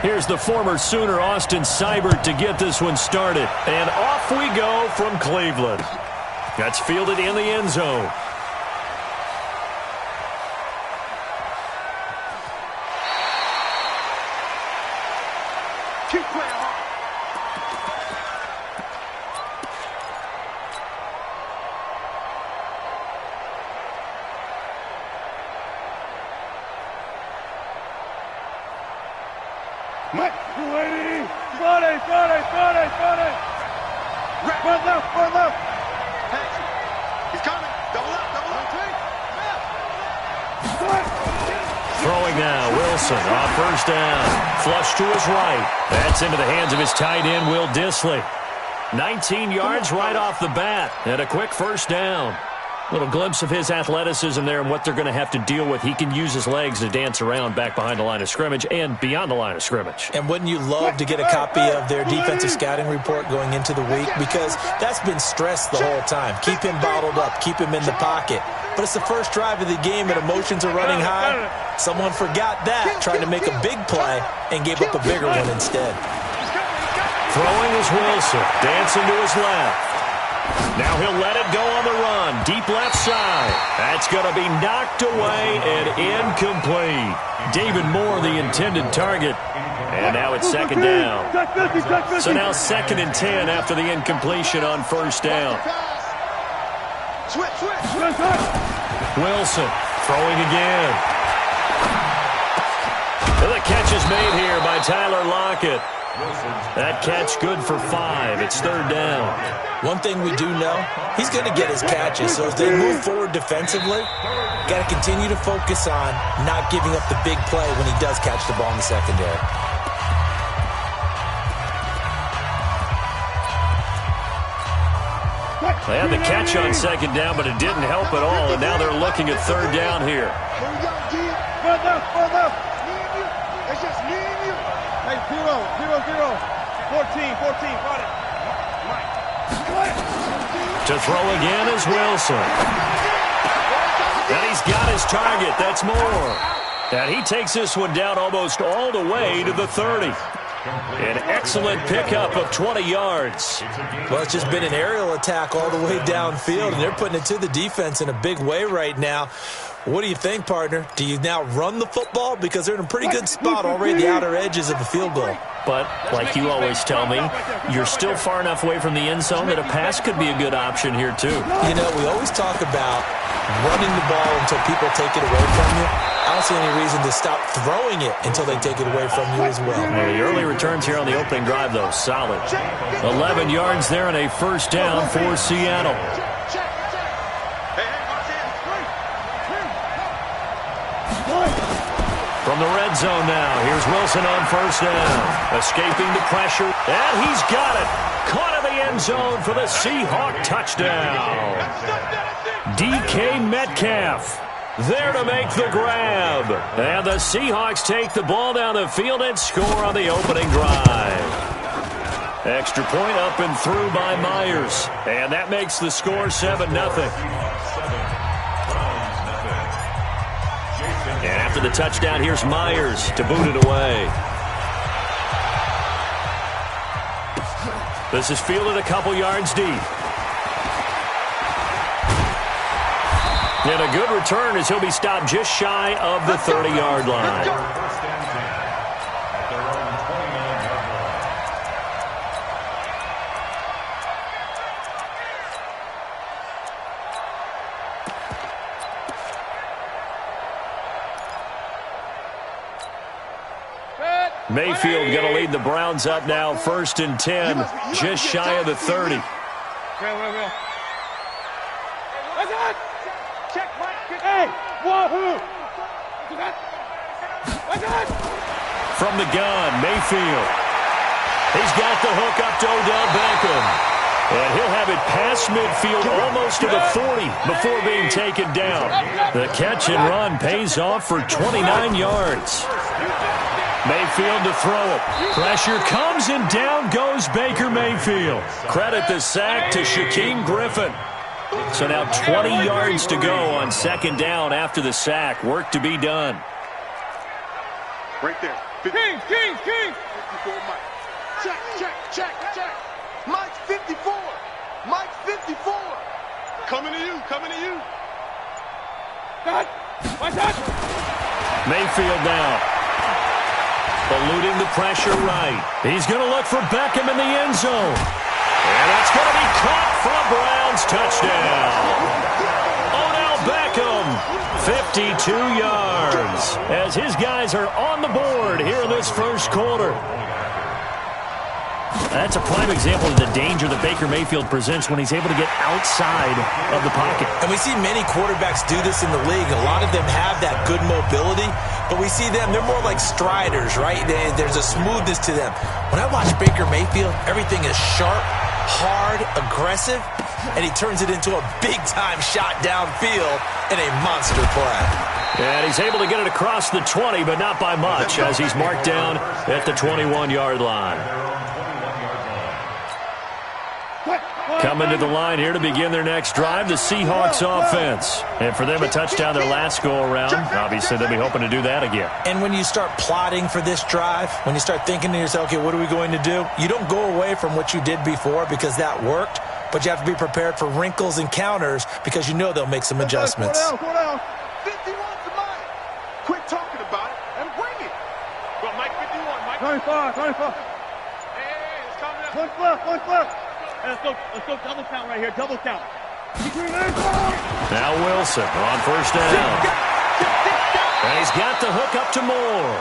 Here's the former Sooner, Austin Seibert, to get this one started. And off we go from Cleveland. That's fielded in the end zone. Keep playing hard. Mike, you ready? Got it. Run left. He's coming. Double up. Throwing now, Wilson on first down. Flush to his right. That's into the hands of his tight end, Will Dissly. 19 yards right off the bat, and a quick first down. Little glimpse of his athleticism there and what they're going to have to deal with. He can use his legs to dance around back behind the line of scrimmage and beyond the line of scrimmage. And wouldn't you love to get a copy of their defensive scouting report going into the week? Because that's been stressed the whole time. Keep him bottled up. Keep him in the pocket. But it's the first drive of the game and emotions are running high. Someone forgot that, tried to make a big play, and gave up a bigger one instead. Throwing is Wilson, dancing to his left. Now he'll let it go on the run, deep left side. That's going to be knocked away and incomplete. David Moore, the intended target. And now it's second down. So now 2nd and 10 after the incompletion on first down. Wilson throwing again. And the catch is made here by Tyler Lockett. That catch good for 5. It's 3rd down. One thing we do know, he's going to get his catches. So as they move forward defensively, got to continue to focus on not giving up the big play when he does catch the ball in the secondary. They had the catch on 2nd down, but it didn't help at all. And now they're looking at 3rd down here. It's just me and you. Hey, 0. 14. Got it. Mike. To throw again is Wilson. And he's got his target. That's Moore. And he takes this one down almost all the way to the 30. An excellent pickup of 20 yards. Well, it's just been an aerial attack all the way downfield, and they're putting it to the defense in a big way right now. What do you think, partner? Do you now run the football? Because they're in a pretty good spot already at the outer edges of the field goal. But, like you always tell me, you're still far enough away from the end zone that a pass could be a good option here, too. You know, we always talk about running the ball until people take it away from you. I don't see any reason to stop throwing it until they take it away from you as well. Well, the early returns here on the opening drive, though, solid. 11 yards there and a first down for Seattle. From the red zone now, here's Wilson on first down. Escaping the pressure, and he's got it. Caught in the end zone for the Seahawk touchdown. DK Metcalf there to make the grab. And the Seahawks take the ball down the field and score on the opening drive. Extra point up and through by Myers. And that makes the score 7-0. And after the touchdown, here's Myers to boot it away. This is fielded a couple yards deep. And a good return as he'll be stopped just shy of the 30-yard line. Mayfield going to lead the Browns up now, 1st and 10, just shy of the 30. From the gun, Mayfield. He's got the hook up to Odell Beckham. And he'll have it past midfield almost to the 40 before being taken down. The catch and run pays off for 29 yards. Mayfield to throw it. Pressure comes and down goes Baker Mayfield. Credit the sack to Shaquem Griffin. So now 20 yards to go on 2nd down after the sack. Work to be done. Right there. King. 54 Mike. Check. Mike's 54. Mike's 54. Coming to you. Cut. Watch out. Mayfield now. Eluding the pressure right. He's going to look for Beckham in the end zone. And that's going to be caught for a Browns touchdown. Odell Beckham, 52 yards, as his guys are on the board here in this first quarter. That's a prime example of the danger that Baker Mayfield presents when he's able to get outside of the pocket. And we see many quarterbacks do this in the league. A lot of them have that good mobility, but we see them, they're more like striders, right? There's a smoothness to them. When I watch Baker Mayfield, everything is sharp, hard, aggressive, and he turns it into a big-time shot downfield in a monster play. And he's able to get it across the 20, but not by much, as he's marked down at the 21-yard line. Coming to the line here to begin their next drive, the Seahawks offense. And for them, a touchdown their last go-around. Obviously, they'll be hoping to do that again. And when you start plotting for this drive, when you start thinking to yourself, okay, what are we going to do? You don't go away from what you did before because that worked, but you have to be prepared for wrinkles and counters because you know they'll make some adjustments. Go down. 51's the Mike. Quit talking about it and bring it. Go, Mike 51, Mike. 25. Hey, it's coming up. One left. Let's go double count right here, double count. Now Wilson on first down. And he's got the hook up to Moore.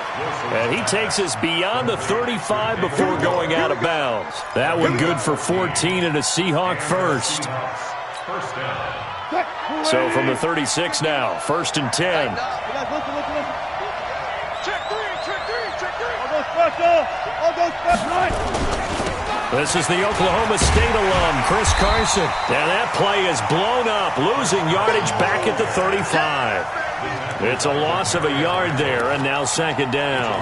And he takes us beyond the 35 before going out of bounds. That one good for 14 and a Seahawk first. So from the 36 now, 1st and 10. Check three. All those front right. This is the Oklahoma State alum, Chris Carson. And that play is blown up, losing yardage back at the 35. It's a loss of a yard there, and now 2nd down.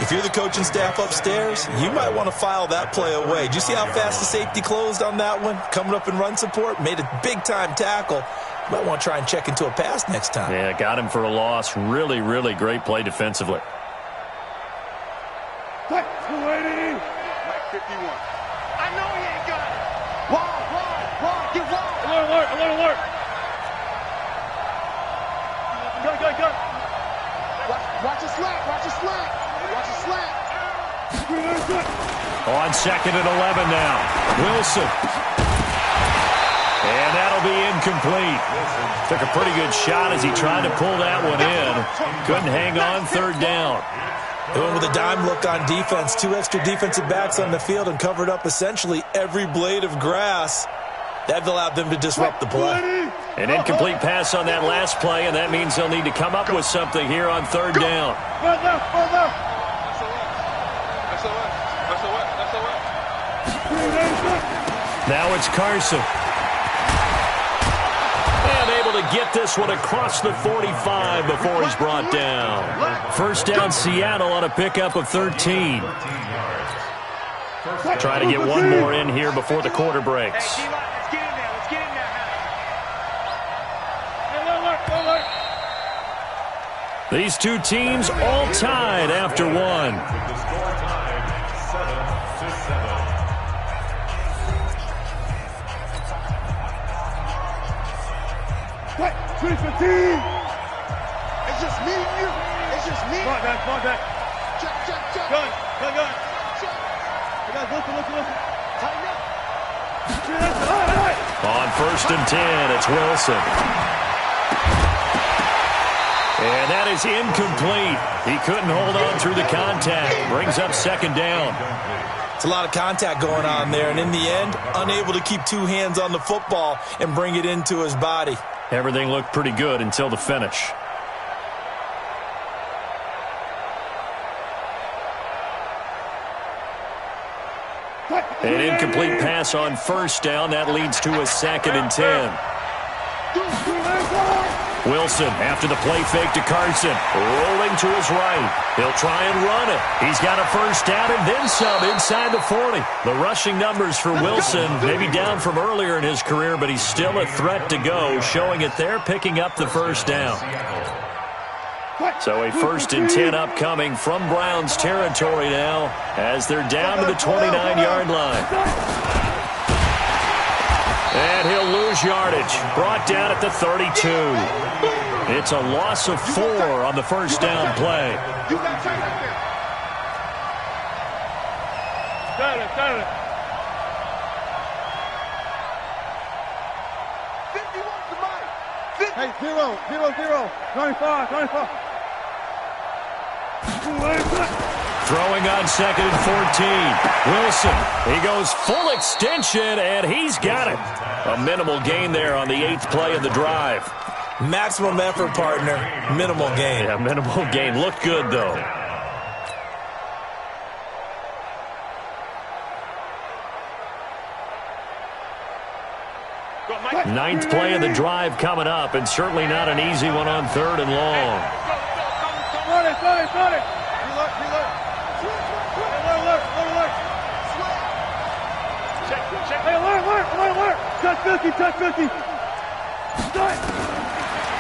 If you're the coaching staff upstairs, you might want to file that play away. Did you see how fast the safety closed on that one? Coming up in run support, made a big-time tackle. You might want to try and check into a pass next time. Yeah, got him for a loss. Really, really great play defensively. 51. I know he ain't got it. Wall. Get wall. Alert. Go. Watch a slant. On 2nd and 11 now. Wilson. And that'll be incomplete. Took a pretty good shot as he tried to pull that one in. Couldn't hang on 3rd down. They went with a dime look on defense. 2 extra defensive backs on the field and covered up essentially every blade of grass. That allowed them to disrupt the play. An incomplete pass on that last play, and that means they'll need to come up with something here on 3rd down. Now it's Carson. And able to get this one across the 45 before he's brought down. 1st down Seattle on a pickup of 13. Trying to get one more in here before the quarter breaks. Let's get in there. These two teams all tied after one. It's just me and you. Fall back. Check. Gun. Check. Listen. Tighten up. On 1st and 10, it's Wilson. And that is incomplete. He couldn't hold on through the contact. Brings up 2nd down. It's a lot of contact going on there, and in the end, unable to keep 2 hands on the football and bring it into his body. Everything looked pretty good until the finish. An incomplete pass on 1st down. That leads to a 2nd and 10. Wilson, after the play fake to Carson, rolling to his right. He'll try and run it. He's got a 1st down and then some inside the 40. The rushing numbers for Wilson maybe down from earlier in his career, but he's still a threat to go, showing it there, picking up the 1st down. So a 1st and 10 upcoming from Browns territory now as they're down to the 29-yard line. And he'll lose yardage. Brought down at the 32. It's a loss of 4 on the first down play. Got it. 51 to Mike. Hey, 0. 25. Throwing on 2nd and 14. Wilson, he goes full extension, and he's got it. A minimal gain there on the 8th play of the drive. Maximum effort, partner. Minimal gain. Yeah, minimal gain. Looked good, though. Ninth play of the drive coming up, and certainly not an easy one on 3rd and long. Got it. Hey, alert. Touch 50.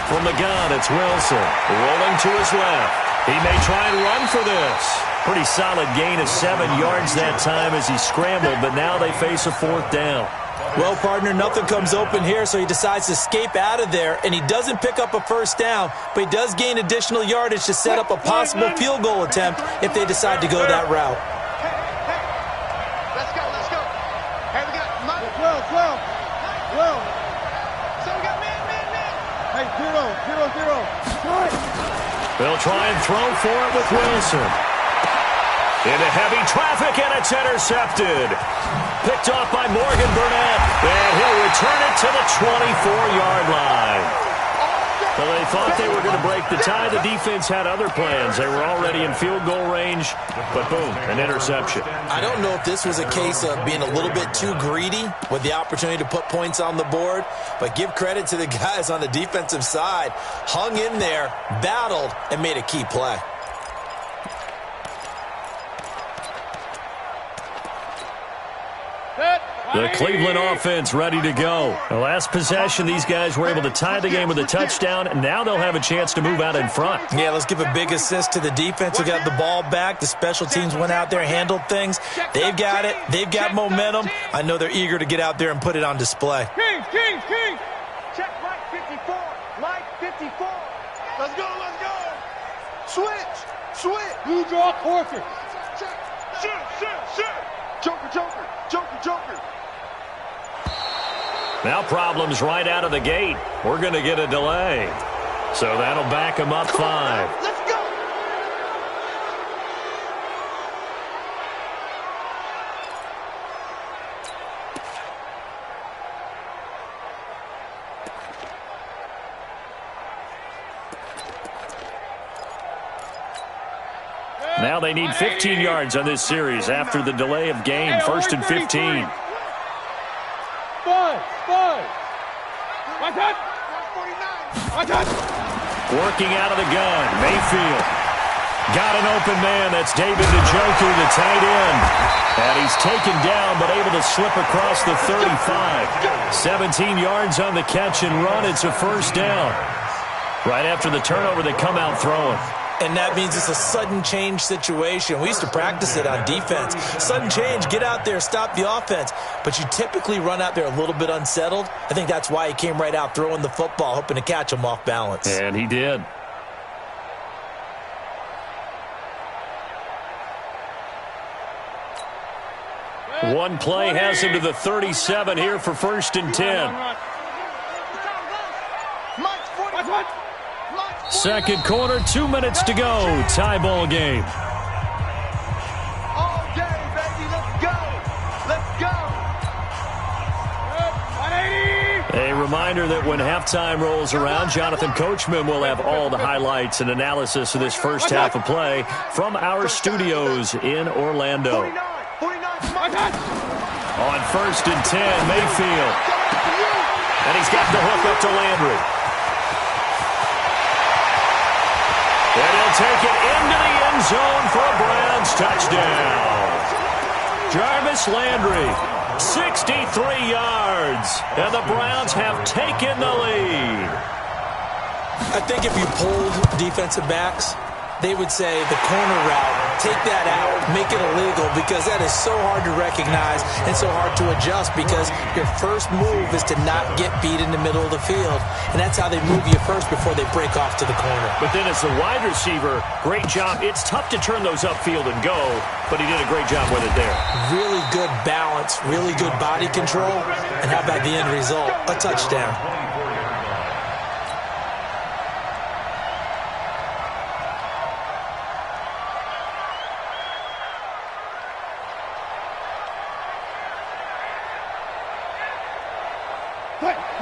From the gun, it's Wilson. Rolling to his left. He may try and run for this. Pretty solid gain of 7 yards that time as he scrambled, but now they face a 4th down. Well, partner, nothing comes open here, so he decides to escape out of there, and he doesn't pick up a first down, but he does gain additional yardage to set up a possible field goal attempt if they decide to go that route. Hey. Let's go. Hey, we got Mike. 12. So we got man. Hey, 0. They'll try and throw for it with Wilson. Into heavy traffic, and it's intercepted. Picked off by Morgan Burnett, and he'll return it to the 24-yard line. Well, they thought they were going to break the tie. The defense had other plans. They were already in field goal range, but boom, an interception. I don't know if this was a case of being a little bit too greedy with the opportunity to put points on the board, but give credit to the guys on the defensive side. Hung in there, battled, and made a key play. The Cleveland offense ready to go. The last possession, these guys were able to tie the game with a touchdown, and now they'll have a chance to move out in front. Yeah, let's give a big assist to the defense who got the ball back. The special teams went out there, handled things. They've got it. They've got momentum. I know they're eager to get out there and put it on display. King. Check Mike 54. Mike 54. Let's go. Switch. You draw quarter. Shoot. Joker. Now problems right out of the gate. We're going to get a delay. So that'll back them up 5. Let's go. Now they need 15 yards on this series after the delay of game. 1st and 15. Working out of the gun. Mayfield. Got an open man. That's David Njoku, the tight end. And he's taken down, but able to slip across the 35. 17 yards on the catch and run. It's a 1st down. Right after the turnover, they come out throwing. And that means it's a sudden change situation. We used to practice it on defense. Sudden change, get out there, stop the offense. But you typically run out there a little bit unsettled. I think that's why he came right out throwing the football, hoping to catch him off balance. And he did. One play has him to the 37 here for 1st and 10. Second quarter, 2 minutes to go. Tie ball game. All day, baby. Let's go. A reminder that when halftime rolls around, Jonathan Coachman will have all the highlights and analysis of this first half of play from our studios in Orlando. 49. On 1st and 10, Mayfield. And he's got the hook up to Landry. And he'll take it into the end zone for a Browns touchdown. Jarvis Landry, 63 yards, and the Browns have taken the lead. I think if you polled defensive backs, they would say the corner route, take that out, make it illegal, because that is so hard to recognize and so hard to adjust, because your first move is to not get beat in the middle of the field, and that's how they move you first before they break off to the corner. But then as the wide receiver, great job. It's tough to turn those upfield and go, but he did a great job with it there. Really good balance, really good body control, and how about the end result? A touchdown.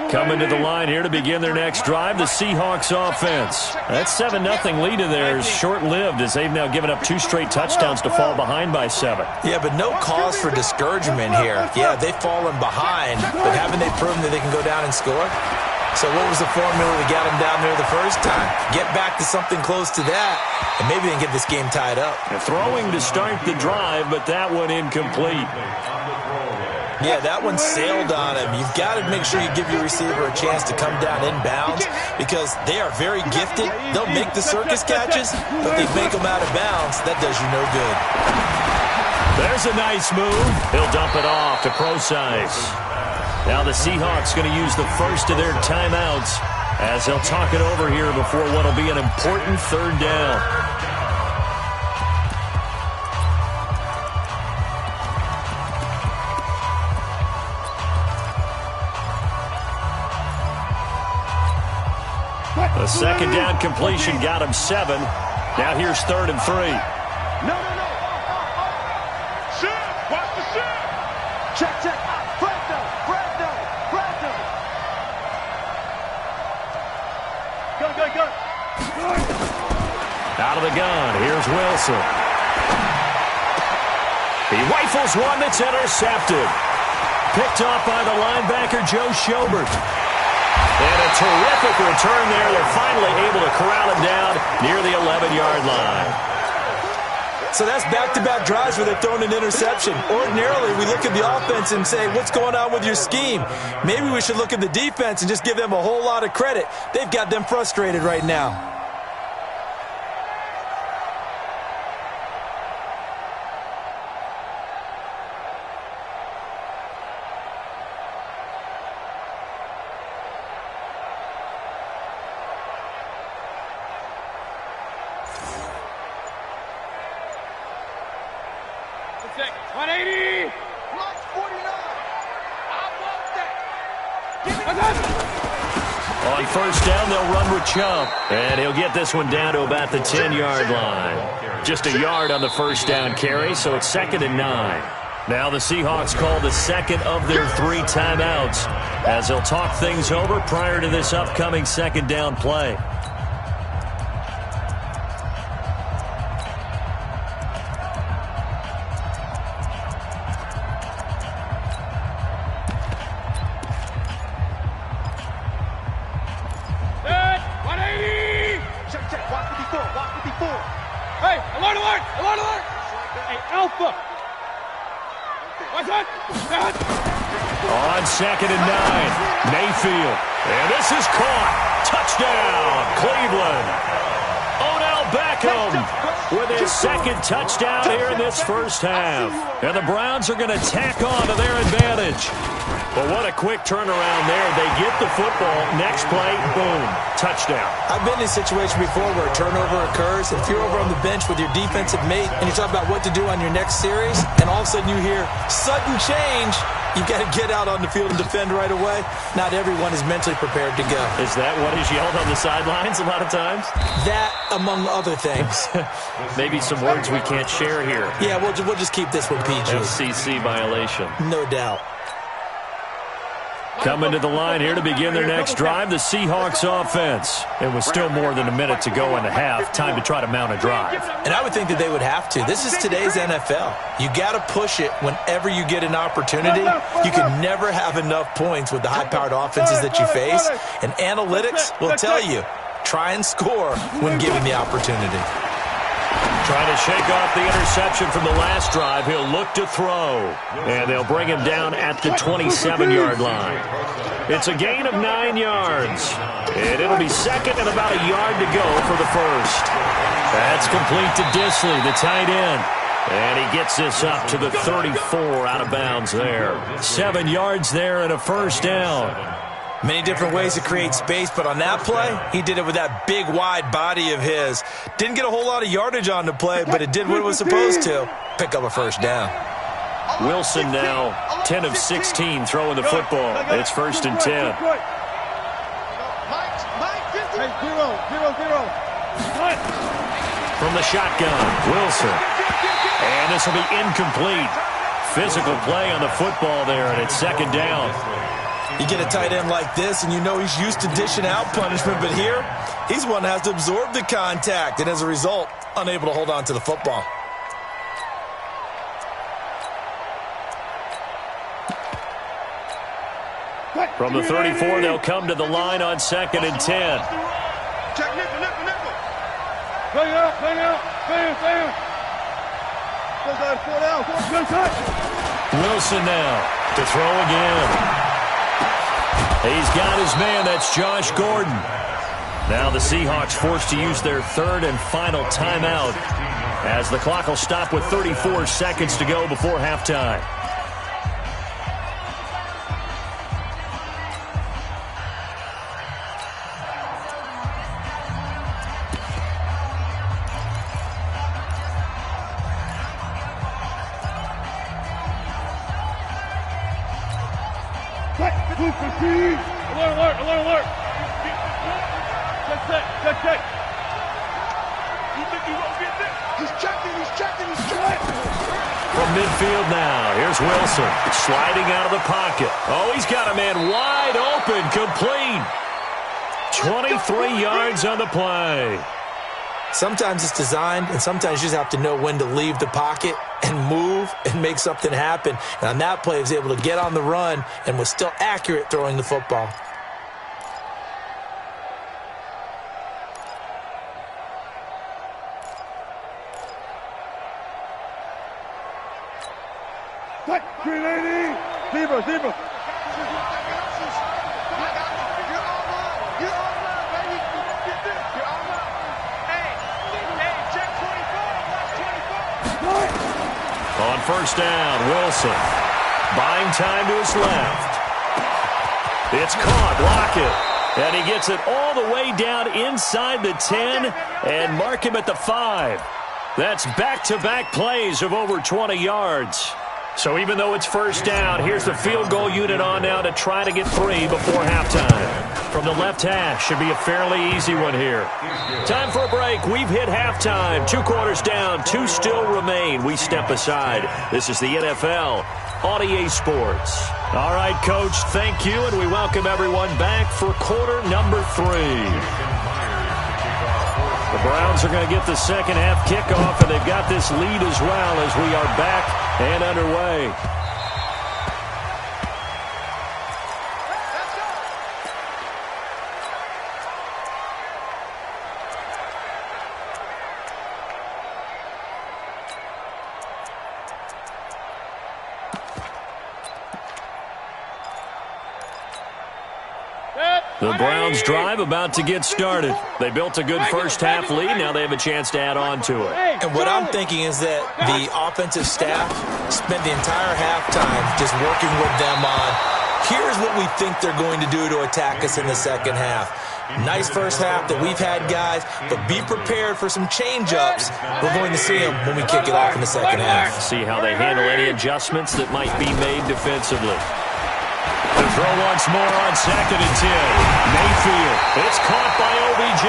Coming to the line here to begin their next drive, the Seahawks offense. That 7-0 lead of theirs short-lived, as they've now given up 2 straight touchdowns to fall behind by 7. Yeah, but no cause for discouragement here. Yeah, they've fallen behind, but haven't they proven that they can go down and score? So what was the formula that got them down there the first time? Get back to something close to that, and maybe they can get this game tied up. And throwing to start the drive, but that one incomplete. Yeah, that one sailed on him. You've got to make sure you give your receiver a chance to come down inbounds, because they are very gifted. They'll make the circus catches, but they make them out of bounds. That does you no good. There's a nice move. He'll dump it off to Pro-Size. Now the Seahawks going to use the first of their timeouts as they'll talk it over here before what will be an important 3rd down. The 2nd down completion got him 7. Now here's 3rd and 3. No. Shift. Watch the shift. Check. Brando. Go. Out of the gun. Here's Wilson. He rifles one that's intercepted. Picked off by the linebacker, Joe Schobert. And a terrific return there. They're finally able to corral him down near the 11-yard line. So that's back-to-back drives where they're throwing an interception. Ordinarily, we look at the offense and say, what's going on with your scheme? Maybe we should look at the defense and just give them a whole lot of credit. They've got them frustrated right now. On 1st down, they'll run with Chump. And he'll get this one down to about the 10-yard line. Just a yard on the 1st down carry, so it's 2nd and 9. Now the Seahawks call the 2nd of their 3 timeouts as they'll talk things over prior to this upcoming 2nd down play. Hey, alert! Hey, Alpha! What's that? On 2nd and 9, Mayfield. And this is caught. Touchdown, Cleveland. Odell Beckham with his 2nd touchdown here in this first half. And the Browns are going to tack on to their advantage. But what a quick turnaround there. They get the football. Next play, boom, touchdown. I've been in a situation before where a turnover occurs. If you're over on the bench with your defensive mate and you talk about what to do on your next series, and all of a sudden you hear sudden change, you've got to get out on the field and defend right away. Not everyone is mentally prepared to go. Is that what is yelled on the sidelines a lot of times? That, among other things. Maybe some words we can't share here. Yeah, we'll just keep this one PG. FCC violation. No doubt. Coming to the line here to begin their next drive, the Seahawks offense. It was still more than a minute to go in the half. Time to try to mount a drive. And I would think that they would have to. This is today's NFL. You got to push it whenever you get an opportunity. You can never have enough points with the high-powered offenses that you face. And analytics will tell you, try and score when given the opportunity. Trying to shake off the interception from the last drive. He'll look to throw. And they'll bring him down at the 27-yard line. It's a gain of 9 yards. And it'll be second and about a yard to go for the first. That's complete to Disley, the tight end. And he gets this up to the 34 out of bounds there. 7 yards there and a first down. Many different ways to create space, but on that play, he did it with that big, wide body of his. Didn't get a whole lot of yardage on the play, but it did what it was supposed to. Pick up a first down. Wilson now 10 of 16 throwing the football. It's first and 10. Hey, 0-0-0. From the shotgun, Wilson. And this will be incomplete. Physical play on the football there, and it's second down. You get a tight end like this, and you know he's used to dishing out punishment, but here, he's one that has to absorb the contact, and as a result, unable to hold on to the football. From the 34, they'll come to the line on second and 10. Check nickel, nickel, nickel. Bang out, bang out, bang, bang. Wilson now to throw again. He's got his man. That's Josh Gordon. Now the Seahawks forced to use their third and final timeout as the clock will stop with 34 seconds to go before halftime. Alert, alert, alert. Check. You think he won't get there? He's checking. From midfield now, here's Wilson sliding out of the pocket. Oh, he's got a man wide open, complete. 23 yards on the play. Sometimes it's designed, and sometimes you just have to know when to leave the pocket and move and make something happen. And on that play, he was able to get on the run and was still accurate throwing the football. Zebra. On first down, Wilson. Buying time to his left. It's caught. Block it. And he gets it all the way down inside the 10 and mark him at the 5. That's back-to-back plays of over 20 yards. So even though it's first down, here's the field goal unit on now to try to get 3 before halftime. From the left hash, should be a fairly easy one here. Time for a break. We've hit halftime. 2 quarters down, 2 still remain. We step aside. This is the NFL on EA Sports. All right, Coach, thank you, and we welcome everyone back for quarter number 3. The Browns are going to get the second half kickoff, and they've got this lead as well as we are back and underway. The Browns drive about to get started. They built a good first half lead. Now they have a chance to add on to it. And what I'm thinking is that the offensive staff spent the entire halftime just working with them on, here's what we think they're going to do to attack us in the second half. Nice first half that we've had, guys, but be prepared for some change-ups. We're going to see them when we kick it off in the second half. See how they handle any adjustments that might be made defensively. The throw once more on second and 10. Mayfield. It's caught by OBJ.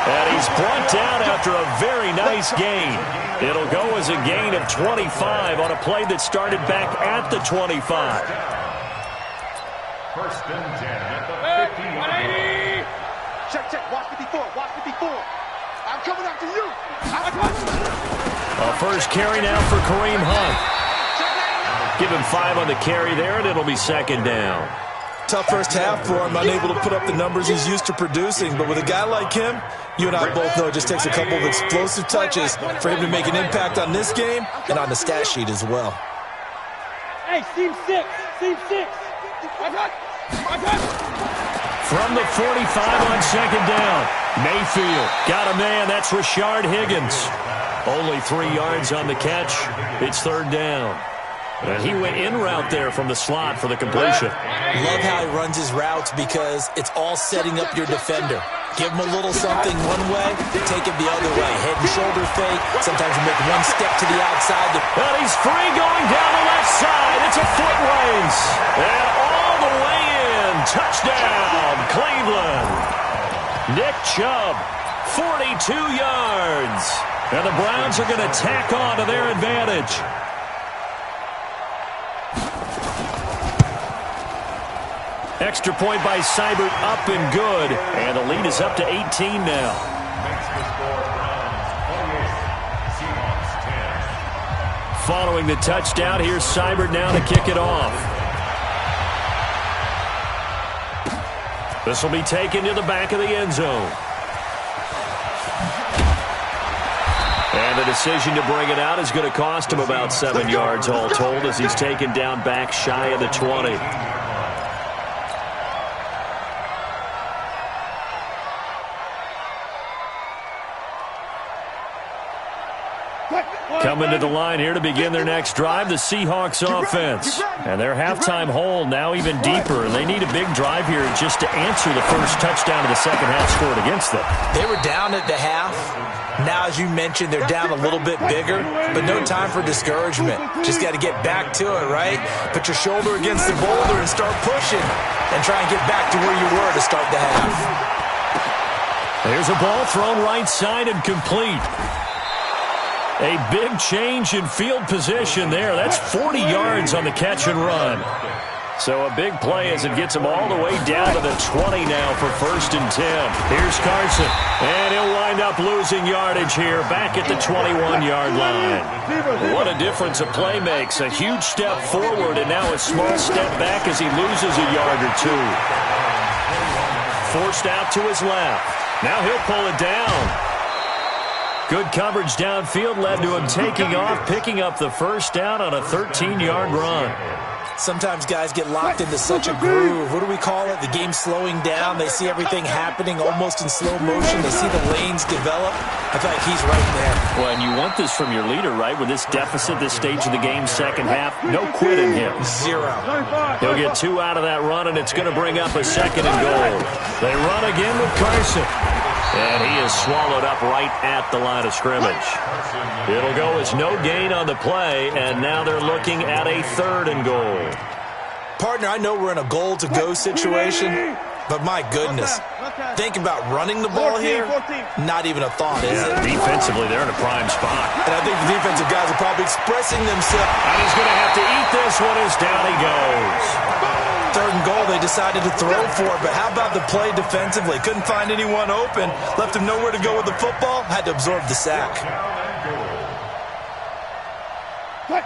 And he's brought down after a very nice gain. It'll go as a gain of 25 on a play that started back at the 25. First and 10 at the 50. Check. Watch me before. I'm coming after you. A first carry now for Kareem Hunt. Give him 5 on the carry there, and it'll be second down. tough first half for him, unable to put up the numbers he's used to producing. But with a guy like him, you and I both know it just takes a couple of explosive touches for him to make an impact on this game and on the stat sheet as well. Hey, team 6. From the 45 on second down, Mayfield got a man. That's Rashard Higgins. Only 3 yards on the catch. It's third down. And he went in route there from the slot for the completion. Love how he runs his routes because it's all setting up your defender. Give him a little something one way, take it the other way. Head and shoulder fake. Sometimes you make one step to the outside. But he's free going down the left side. It's a foot race. And all the way in. Touchdown, Cleveland. Nick Chubb, 42 yards. And the Browns are going to tack on to their advantage. Extra point by Seibert, up and good. And the lead is up to 18 now. Following the touchdown, here's Seibert now to kick it off. This will be taken to the back of the end zone. And the decision to bring it out is going to cost him about 7 yards all told as he's taken down back shy of the 20. Coming to the line here to begin their next drive, the Seahawks offense. And their halftime hole now even deeper, and they need a big drive here just to answer the first touchdown of the second half scored against them. They were down at the half. Now, as you mentioned, they're down a little bit bigger, but no time for discouragement. Just got to get back to it, right? Put your shoulder against the boulder and start pushing and try and get back to where you were to start the half. There's a ball thrown right side and complete. A big change in field position there. That's 40 yards on the catch and run. So a big play as it gets him all the way down to the 20 now for 1st and 10. Here's Carson, and he'll wind up losing yardage here back at the 21-yard line. What a difference a play makes. A huge step forward and now a small step back as he loses a yard or two. Forced out to his left. Now he'll pull it down. Good coverage downfield led to him taking off, picking up the first down on a 13-yard run. Sometimes guys get locked into such a groove. What do we call it? The game's slowing down. They see everything happening almost in slow motion. They see the lanes develop. I feel like he's right there. Well, and you want this from your leader, right? With this deficit, this stage of the game, second half, no quit in him. 0. He'll get 2 out of that run, and it's going to bring up a 2nd and goal. They run again with Carson. And he is swallowed up right at the line of scrimmage. It'll go as no gain on the play, and now they're looking at a 3rd and goal. Partner, I know we're in a goal-to-go situation, but my goodness, think about running the ball here. Not even a thought, is it? Defensively, they're in a prime spot. And I think the defensive guys are probably expressing themselves. And he's going to have to eat this one as down he goes. 3rd and goal, they decided to throw for it, but how about the play defensively? Couldn't find anyone open, left him nowhere to go with the football, had to absorb the sack.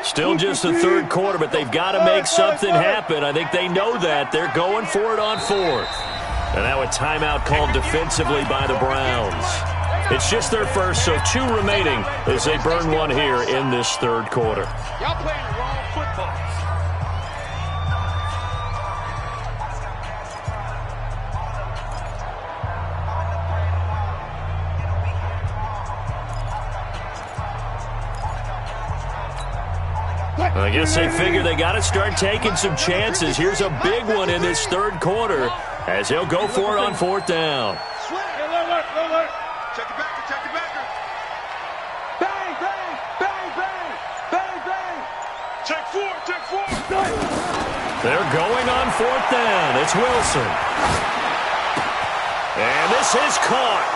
Still just the 3rd quarter, but they've got to make something happen. I think they know that. They're going for it on 4th. And now a timeout called defensively by the Browns. It's just their first, so 2 remaining as they burn one here in this 3rd quarter. Y'all playing the wrong football. I guess they figure they got to start taking some chances. Here's a big one in this 3rd quarter as he'll go for it on 4th down. Check the backer, check the backer. Bang, bang, bang, bang, bang, bang. Check 4, check 4. They're going on 4th down. It's Wilson. And this is caught.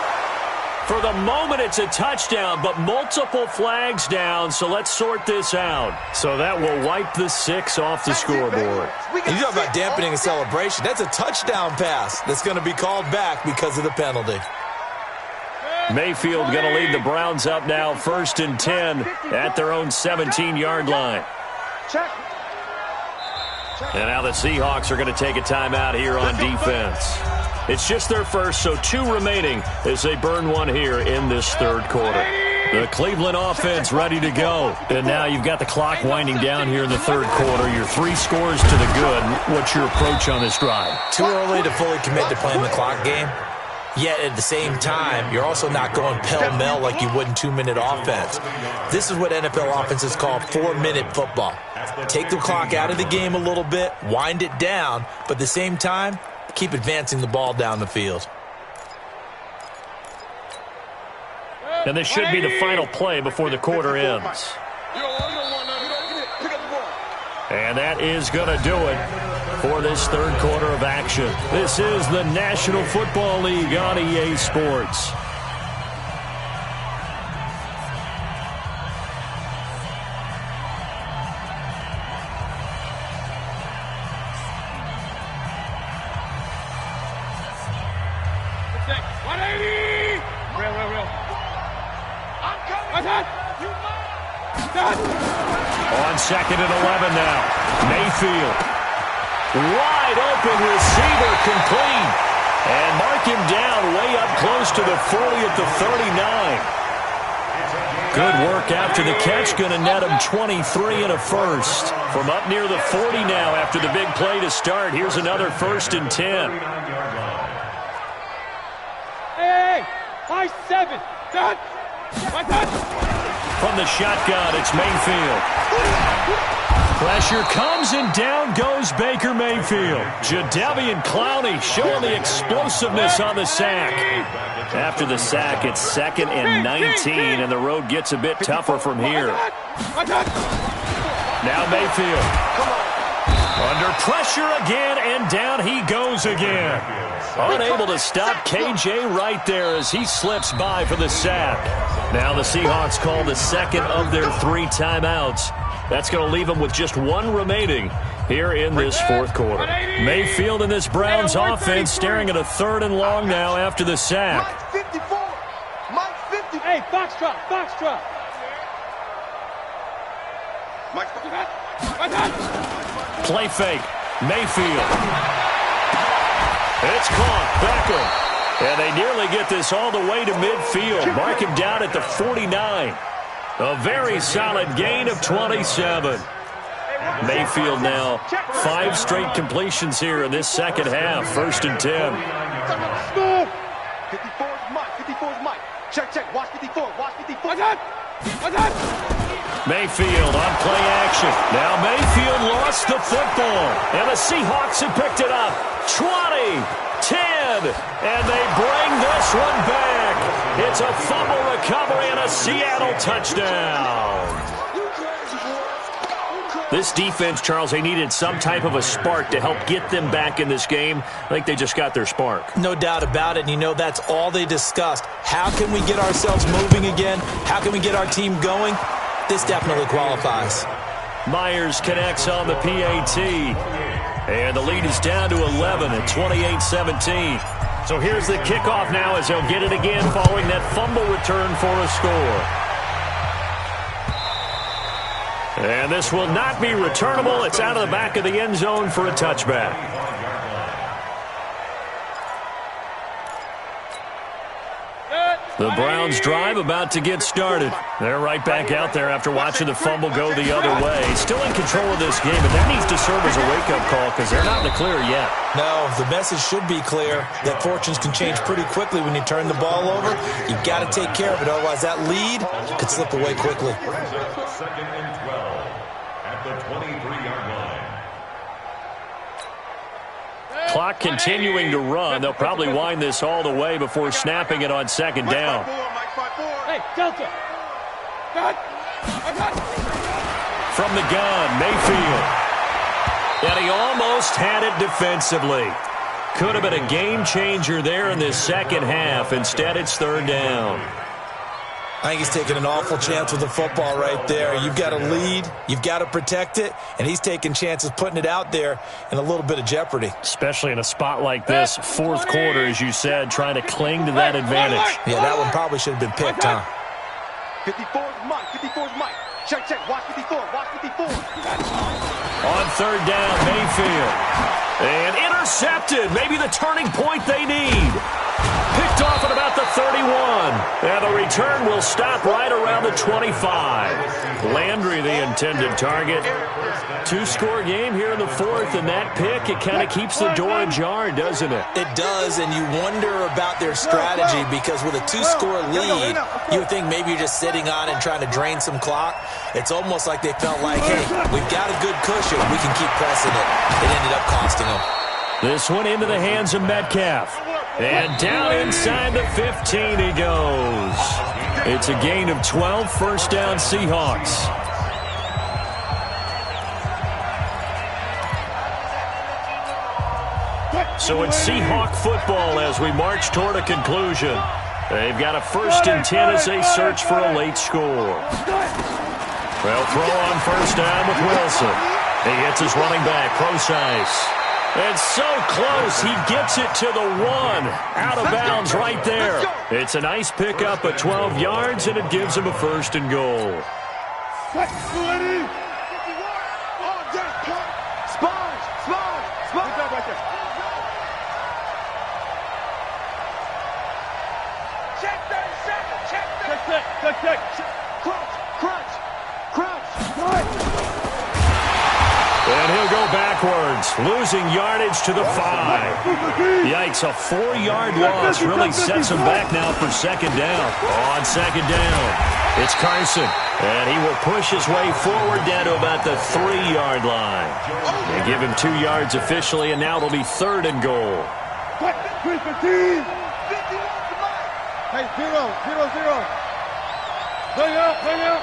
For the moment, it's a touchdown, but multiple flags down, so let's sort this out. So that will wipe the 6 off the scoreboard. You talk about dampening a celebration. That's a touchdown pass that's going to be called back because of the penalty. Mayfield going to lead the Browns up now, 1st and 10 at their own 17-yard line. Check. And now the Seahawks are going to take a timeout here on defense. It's just their first, so 2 remaining as they burn one here in this third quarter. The Cleveland offense ready to go. And now you've got the clock winding down here in the third quarter. Your 3 scores to the good. What's your approach on this drive? Too early to fully commit to playing the clock game. Yet at the same time, you're also not going pell-mell like you would in 2-minute offense. This is what NFL offenses call 4-minute football. Take the clock out of the game a little bit, wind it down, but at the same time, keep advancing the ball down the field. And this should be the final play before the quarter ends. And that is going to do it for this third quarter of action. This is the National Football League on EA Sports. On 2nd and 11 now. Mayfield. Wide open receiver complete. And mark him down way up close to the 40 at the 39. Good work after the catch. Going to net him 23 and a first. From up near the 40 now after the big play to start. Here's another 1st and 10. Hey, high 7. Done. From the shotgun, it's Mayfield. Pressure comes and down goes Baker Mayfield. Jadeveon Clowney showing the explosiveness on the sack. After the sack, it's 2nd and 19, and the road gets a bit tougher from here. Now Mayfield. Under pressure again, and down he goes again. Unable to stop KJ right there as he slips by for the sack. Now the Seahawks call the 2nd of their 3 timeouts. That's going to leave them with just 1 remaining here in this 4th quarter. Mayfield and this Browns offense staring at a 3rd and long now after the sack. Mike 54. Mike 50. Hey, box drop, box drop. Mike 50. Play fake. Mayfield. It's caught. Beckham. And they nearly get this all the way to midfield. Mark him down at the 49. A very solid gain of 27. Mayfield now 5 straight completions here in this second half. 1st and 10. 54 is Mike. 54 is Mike. Check. Watch 54. Watch 54. Mayfield on play action. Now Mayfield lost the football. And the Seahawks have picked it up. 20, 10, and they bring this one back. It's a fumble recovery and a Seattle touchdown. This defense, Charles, they needed some type of a spark to help get them back in this game. I think they just got their spark. No doubt about it, and you know that's all they discussed. How can we get ourselves moving again? How can we get our team going? This definitely qualifies. Myers connects on the PAT. And the lead is down to 11 at 28-17. So here's the kickoff now as they'll get it again following that fumble return for a score. And this will not be returnable. It's out of the back of the end zone for a touchback. The Browns drive about to get started. They're right back out there after watching the fumble go the other way. Still in control of this game, but that needs to serve as a wake-up call because they're not in the clear yet. No, the message should be clear that fortunes can change pretty quickly when you turn the ball over. You've got to take care of it, otherwise that lead could slip away quickly. 2nd and 12 at the 23-yard line. Clock continuing to run. They'll probably wind this all the way before snapping it on 2nd down. Hey, Delta. From the gun, Mayfield. And he almost had it defensively. Could have been a game changer there in this second half. Instead, it's 3rd down. I think he's taking an awful chance with the football right there. You've got to lead, you've got to protect it, and he's taking chances putting it out there in a little bit of jeopardy. Especially in a spot like this, 4th quarter, as you said, trying to cling to that advantage. Yeah, that one probably should have been picked, huh? 54 is Mike. 54 is Mike. Check. Watch 54. Watch 54. On third down, Mayfield. And intercepted. Maybe the turning point they need. Picked off at about the 31. And the return will stop right around the 25. Landry, the intended target. Two-score game here in the fourth, and that pick, it kind of keeps the door ajar, doesn't it? It does, and you wonder about their strategy because with a two-score lead, you would think maybe you're just sitting on and trying to drain some clock. It's almost like they felt like, hey, we've got a good cushion. We can keep pressing it. It ended up costing them. This one into the hands of Metcalf. And down inside the 15 he goes. It's a gain of 12, first down Seahawks. So it's Seahawk football as we march toward a conclusion. They've got a 1st and 10 as they search for a late score. They'll throw on first down with Wilson. He hits his running back, Procise. And so close, he gets it to the 1. Out of bounds right there. It's a nice pickup at 12 yards, and it gives him a 1st and goal. And he'll go backwards, losing yardage to the 5. Yikes, a 4-yard loss really sets him back now for second down. On second down, it's Carson, and he will push his way forward down to about the 3-yard line. They give him 2 yards officially, and now it'll be 3rd and goal. Hey, 0-0-0. Bring out, bam.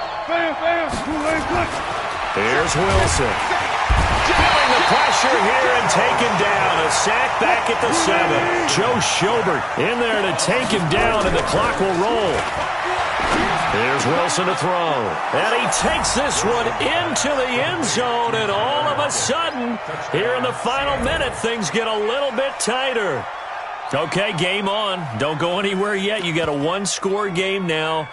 Here's Wilson. Feeling the pressure here and taken down. A sack back at the 7. Joe Schobert in there to take him down, and the clock will roll. Here's Wilson to throw. And he takes this one into the end zone, and all of a sudden, here in the final minute, things get a little bit tighter. Okay, game on. Don't go anywhere yet. You got a 1-score game now.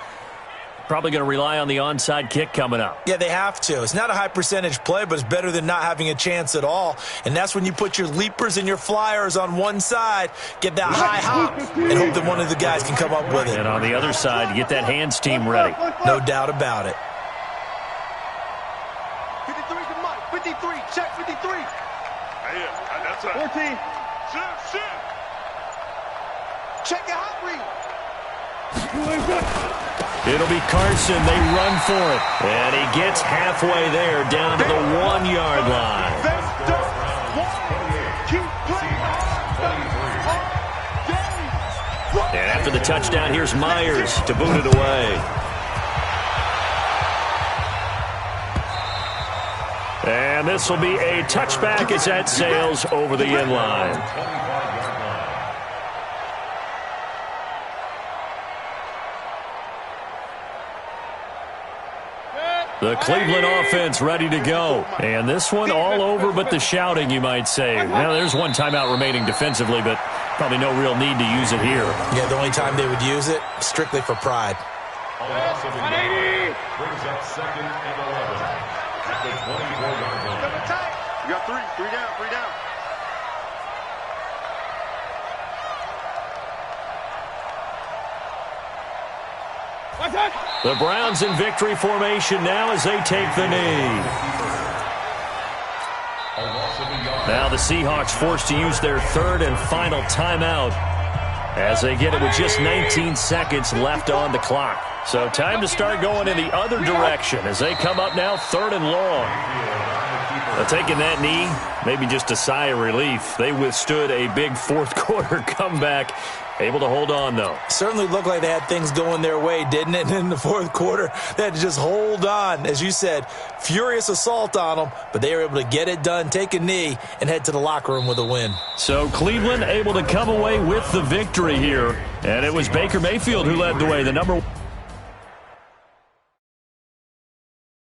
Probably going to rely on the onside kick coming up. Yeah, they have to. It's not a high-percentage play, but it's better than not having a chance at all. And that's when you put your leapers and your flyers on one side, get that high hop, and hope that one of the guys can come up with it. And on the other side, get that hands team ready. No doubt about it. 53 to Mike. 53. Check 53. Yeah, that's right. 14. Shit. Check your hot read. It'll be Carson. They run for it. And he gets halfway there down to the 1-yard line. And after the touchdown, here's Myers to boot it away. And this will be a touchback as that sails over the end line. The Cleveland offense ready to go. And this one all over but the shouting, you might say. Well, there's one timeout remaining defensively, but probably no real need to use it here. Yeah, the only time they would use it, strictly for pride. 180 brings up 2nd and 11 at the 24-yard line. You got 3 down. The Browns in victory formation now as they take the knee. Now the Seahawks forced to use their 3rd and final timeout as they get it with just 19 seconds left on the clock. So time to start going in the other direction as they come up now 3rd and long. Taking that knee, maybe just a sigh of relief. They withstood a big 4th quarter comeback. Able to hold on, though. Certainly looked like they had things going their way, didn't it? And in the 4th quarter, they had to just hold on. As you said, furious assault on them, but they were able to get it done, take a knee, and head to the locker room with a win. So Cleveland able to come away with the victory here. And it was Baker Mayfield who led the way, the number 1.